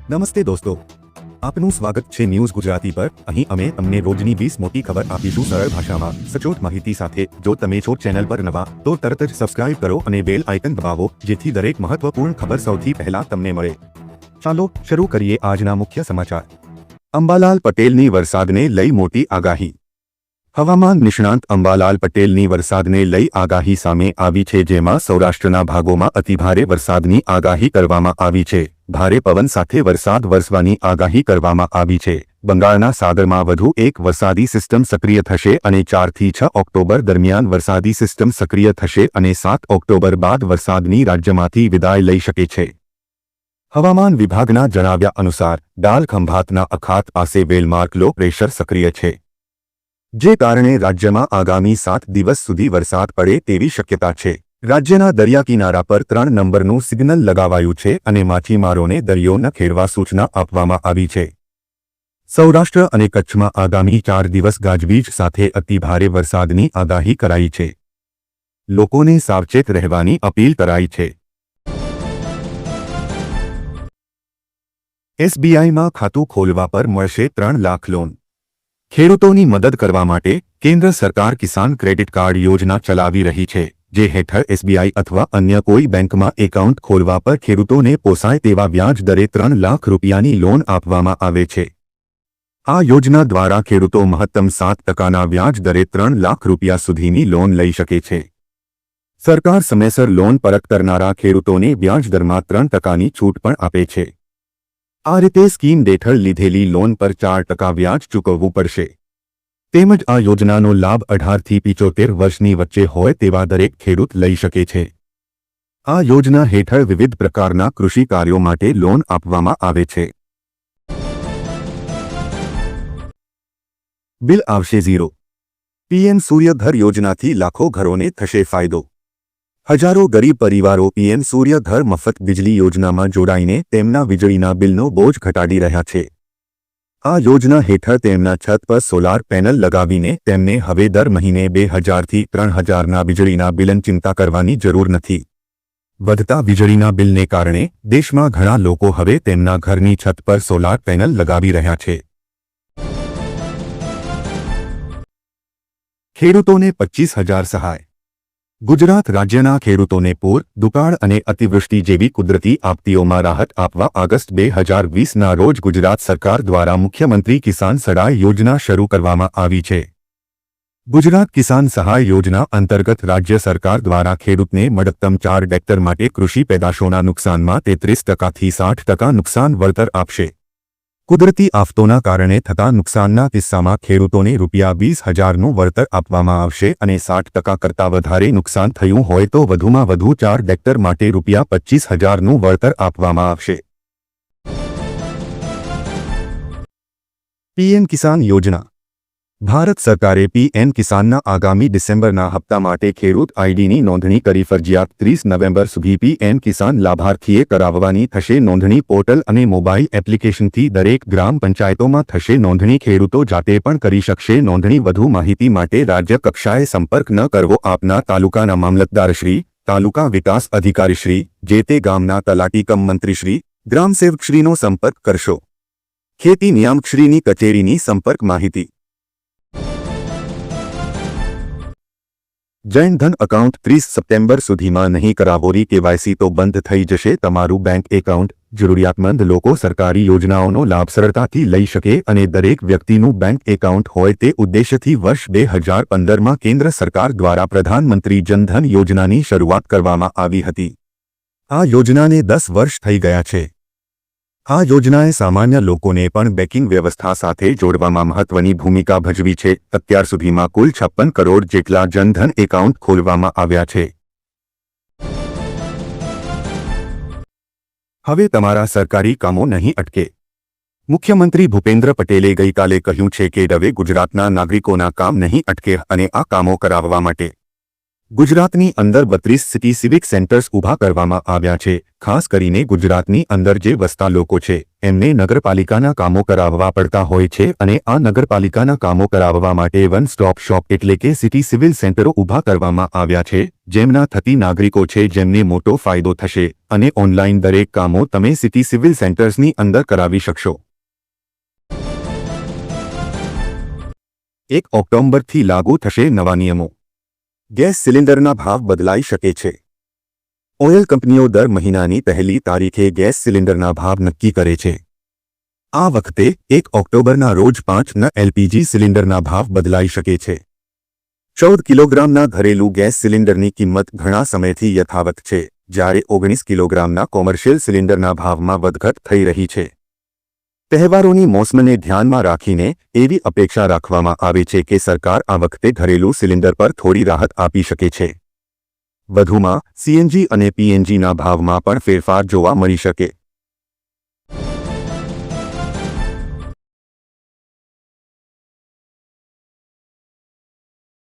નમસ્તે દોસ્તો, આપનું સ્વાગત છે ન્યૂઝ ગુજરાતી પર। અહીં અમે તમને રોજની 20 મોટી ખબર આપીશું સરળ ભાષામાં સચોટ માહિતી સાથે। જો તમે છો ચેનલ પર નવા તો તરત જ સબસ્ક્રાઇબ કરો અને બેલ આઇકન દબાવો જેથી દરેક મહત્વપૂર્ણ ખબર સૌથી પહેલા તમને મળે। ચાલો શરૂ કરીએ આજના મુખ્ય સમાચાર। અંબાલાલ પટેલની વરસાદને લઈ મોટી આગાહી। હવામાન નિષ્ણાંત અંબાલાલ પટેલની વરસાદને લઈ આગાહી સામે આવી છે, જેમાં સૌરાષ્ટ્રના ભાગોમાં અતિભારે વરસાદની આગાહી કરવામાં આવી છે। ભારે પવન સાથે વરસાદ વરસવાની આગાહી કરવામાં આવી છે। બંગાળના સાગરમાં વધુ એક વરસાદી સિસ્ટમ સક્રિય થશે અને 4 થી 6 ઓક્ટોબર દરમિયાન વરસાદી સિસ્ટમ સક્રિય થશે અને 7 ઓક્ટોબર બાદ વરસાદની રાજ્યમાંથી વિદાય લઈ શકે છે। હવામાન વિભાગના જણાવ્યા અનુસાર ડાલ ખંભાતના અખાત પાસે વેલમાર્ક લો પ્રેશર સક્રિય છે, જે કારણે રાજ્યમાં આગામી 7 દિવસ સુધી વરસાદ પડે તેવી શક્યતા છે। રાજ્યના દરિયાકિનારા પર 3 નંબરનું સિગ્નલ લગાવાયું છે અને માછીમારોને દરિયો ન ખેડવા સૂચના આપવામાં આવી છે। સૌરાષ્ટ્ર અને કચ્છમાં આગામી 4 દિવસ ગાજવીજ સાથે અતિભારે વરસાદની આગાહી કરાઈ છે। લોકોને સાવચેત રહેવાની અપીલ કરાઈ છે। એસબીઆઈમાં ખાતું ખોલવા પર મળશે 3 લાખ લોન। ખેડૂતોની મદદ કરવા માટે કેન્દ્ર સરકાર કિસાન ક્રેડિટ કાર્ડ યોજના ચલાવી રહી છે, જે હેઠળ એસબીઆઈ અથવા અન્ય કોઈ બેંકમાં એકાઉન્ટ ખોલવા પર ખેડૂતોને પોસાય તેવા વ્યાજ દરે 3 લાખ રૂપિયાની લોન આપવામાં આવે છે। આ યોજના દ્વારા ખેડૂતો મહત્તમ 7% વ્યાજ દરે 3 લાખ રૂપિયા સુધીની લોન લઈ શકે છે। સરકાર સમયસર લોન પરત કરનારા ખેડૂતોને વ્યાજ દરમાં 3%ની છૂટ પણ આપે છે। આ રીતે સ્કીમ હેઠળ લીધેલી લોન પર 4% વ્યાજ ચૂકવવું પડશે। તેમજ આ યોજનાનો લાભ 18 થી 75 વર્ષની વચ્ચે હોય તેવા દરેક ખેડૂત લઈ શકે છે। આ યોજના હેઠળ વિવિધ પ્રકારના કૃષિ કાર્યો માટે લોન આપવામાં આવે છે। બિલ આવશે 0। પીએમ સૂર્યઘર યોજનાથી લાખો ઘરોને થશે ફાયદો। હજારો ગરીબ પરિવારો પીએમ સૂર્યઘર મફત વીજળી યોજનામાં જોડાઈને તેમના વીજળીના બિલનો બોજ ઘટાડી રહ્યા છે। આ યોજના હેઠળ તેમના છત પર સોલાર પેનલ લગાવીને તેમને હવે દર મહિને 2000 થી 3000ના વીજળીના બિલની ચિંતા કરવાની જરૂર નથી। વધતા વીજળીના બિલને કારણે દેશમાં ઘણા લોકો હવે તેમના ઘરની છત પર સોલાર પેનલ લગાવી રહ્યા છે। ખેડૂતોને 25,000 સહાય। ગુજરાત રાજ્યના ખેડૂતોને પૂર, દુકાળ અને અતિવૃષ્ટિ જેવી કુદરતી આપત્તિઓમાં રાહત આપવા ઓગસ્ટ 2020ના રોજ ગુજરાત સરકાર દ્વારા મુખ્યમંત્રી કિસાન સહાય યોજના શરૂ કરવામાં આવી છે। ગુજરાત કિસાન સહાય યોજના અંતર્ગત રાજ્ય સરકાર દ્વારા ખેડૂતને મહત્તમ 4 હેક્ટર માટે કૃષિ પેદાશોના નુકસાનમાં 33% થી 60% નુકસાન વળતર આપશે। કુદરતી આફતોના કારણે થતા નુકસાનના કિસ્સામાં ખેડૂતોને ₹20,000નું વળતર આપવામાં આવશે અને 60% કરતાં વધારે નુકસાન થયું હોય તો વધુમાં વધુ 4 હેક્ટર માટે ₹25,000નું વળતર આપવામાં આવશે। પીએમ કિસાન યોજના। ભારત સરકારે પીએમ કિસાનના આગામી ડિસેમ્બરના હપ્તા માટે ખેડૂત આઈડીની નોંધણી કરી ફરજિયાત 30 નવેમ્બર સુધી પીએમ કિસાન લાભાર્થીએ કરાવવાની થશે નોંધણી। પોર્ટલ અને મોબાઈલ એપ્લિકેશનથી દરેક ગ્રામ પંચાયતોમાં થશે નોંધણી। ખેડૂતો જાતે પણ કરી શકશે નોંધણી। વધુ માહિતી માટે રાજ્ય કક્ષાએ સંપર્ક ન કરવો। આપના તાલુકાના મામલતદારશ્રી, તાલુકા વિકાસ અધિકારીશ્રી, જે તે ગામના તલાટી કમ મંત્રીશ્રી, ગ્રામસેવકશ્રીનો સંપર્ક કરશો। ખેતી નિયામકશ્રીની કચેરીની સંપર્ક માહિતી। જન ધન એકાઉન્ટ 30 સપ્ટેમ્બર સુધીમાં નહીં કરાવોરી કેવાયસી તો બંધ થઈ જશે તમારું બેંક એકાઉન્ટ। જરૂરિયાતમંદ લોકો સરકારી યોજનાઓનો લાભ સરળતાથી લઈ શકે અને દરેક વ્યક્તિનું બેંક એકાઉન્ટ હોય તે ઉદ્દેશ્યથી વર્ષ 2015માં કેન્દ્ર સરકાર દ્વારા પ્રધાનમંત્રી જનધન યોજનાની શરૂઆત કરવામાં આવી હતી। આ યોજનાને 10 વર્ષ થઈ ગયા છે। આ યોજનાએ સામાન્ય લોકોને પણ બેન્કિંગ વ્યવસ્થા સાથે જોડવામાં મહત્વની ભૂમિકા ભજવી છે। અત્યાર સુધીમાં કુલ 56 કરોડ જેટલા જનધન એકાઉન્ટ ખોલવામાં આવ્યા છે। હવે તમારા સરકારી કામો નહીં અટકે। મુખ્યમંત્રી ભૂપેન્દ્ર પટેલે ગઈકાલે કહ્યું છે કે હવે ગુજરાતના નાગરિકોના કામ નહીં અટકે અને આ કામો કરાવવા માટે ગુજરાતની અંદર 32 સિટી સિવિક સેન્ટર્સ ઊભા કરવામાં આવ્યા છે। ખાસ કરીને ગુજરાતની અંદર જે વસતા લોકો છે એમને નગરપાલિકાના કામો કરાવવા પડતા હોય છે અને આ નગરપાલિકાના કામો કરાવવા માટે વન સ્ટોપ શોપ એટલે કે સિટી સિવિલ સેન્ટરો ઊભા કરવામાં આવ્યા છે, જેમના થકી નાગરિકો છે જેમને મોટો ફાયદો થશે અને ઓનલાઈન દરેક કામો તમે સિટી સિવિલ સેન્ટર્સની અંદર કરાવી શકશો। 1 ઓક્ટોબરથી લાગુ થશે નવા નિયમો। ગેસ સિલિન્ડરના ભાવ બદલાઈ શકે છે। ઓઇલ કંપનીઓ દર મહિનાની પહેલી તારીખે ગેસ સિલિન્ડરના ભાવ નક્કી કરે છે। આ વખતે 1 ઓક્ટોબરના રોજ 5 એલપીજી સિલિન્ડરના ભાવ બદલાઈ શકે છે। 14 કિલોગ્રામના ઘરેલું ગેસ સિલિન્ડરની કિંમત ઘણા સમયથી યથાવત છે, જ્યારે 19 કિલોગ્રામના કોમર્શિયલ સિલિન્ડરના ભાવમાં વધઘટ થઈ રહી છે। તહેવારોની મોસમને ધ્યાનમાં રાખીને એવી અપેક્ષા રાખવામાં આવે છે કે સરકાર આ વખતે ઘરેલું સિલિન્ડર પર થોડી રાહત આપી શકે છે। વધુમાં સીએનજી અને પીએનજીના ભાવમાં પણ ફેરફાર જોવા મળી શકે।